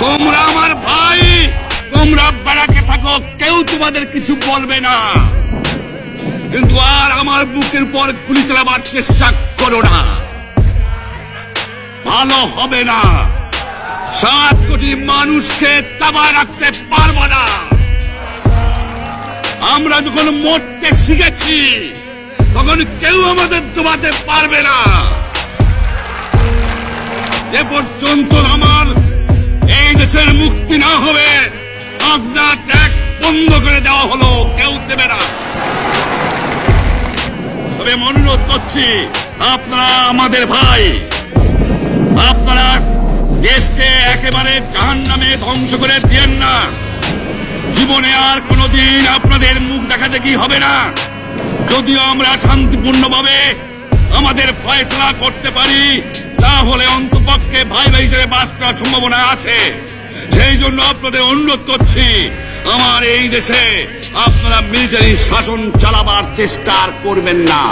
তোমরা আমার ভাই, তোমরা বাড়াকে থাকো, কেউ তোমাদের কিছু বলবে না, কিন্তু আর আমার বুকের পর গুলি চালাবার চেষ্টা করো না, ভালো হবে না। 7 কোটি মানুষকে তাবায় রাখতে পারবো না। আমরা যখন মরতে শিখেছি তখন কেউ আমাদের দবাতে পারবে না। যে পর্যন্ত আমার এই দেশের মুক্তি না হবে, খাজনা ট্যাক্স বন্ধ করে দেওয়া হলো, কেউ দেবে না। তবে অনুরোধ করছি, আপনারা আমাদের ভাই, আপনারা দেশকে একেবারে জাহান্নামে ধ্বংস করে দিয়েন না। জীবনে আর কোনোদিন আপনাদের মুখ দেখা দেখি হবে না। যদিও আমরা শান্তিপূর্ণভাবে আমাদের ফয়সলা করতে পারি, তাহলে অন্তপক্ষে ভাই ভাই হিসেবে বাস করার সম্ভাবনা আছে। সেই জন্য আপনাদের অনুরোধ করছি, আমার এই দেশে আপনারা মিলিটারি শাসন চালাবার চেষ্টা করবেন না।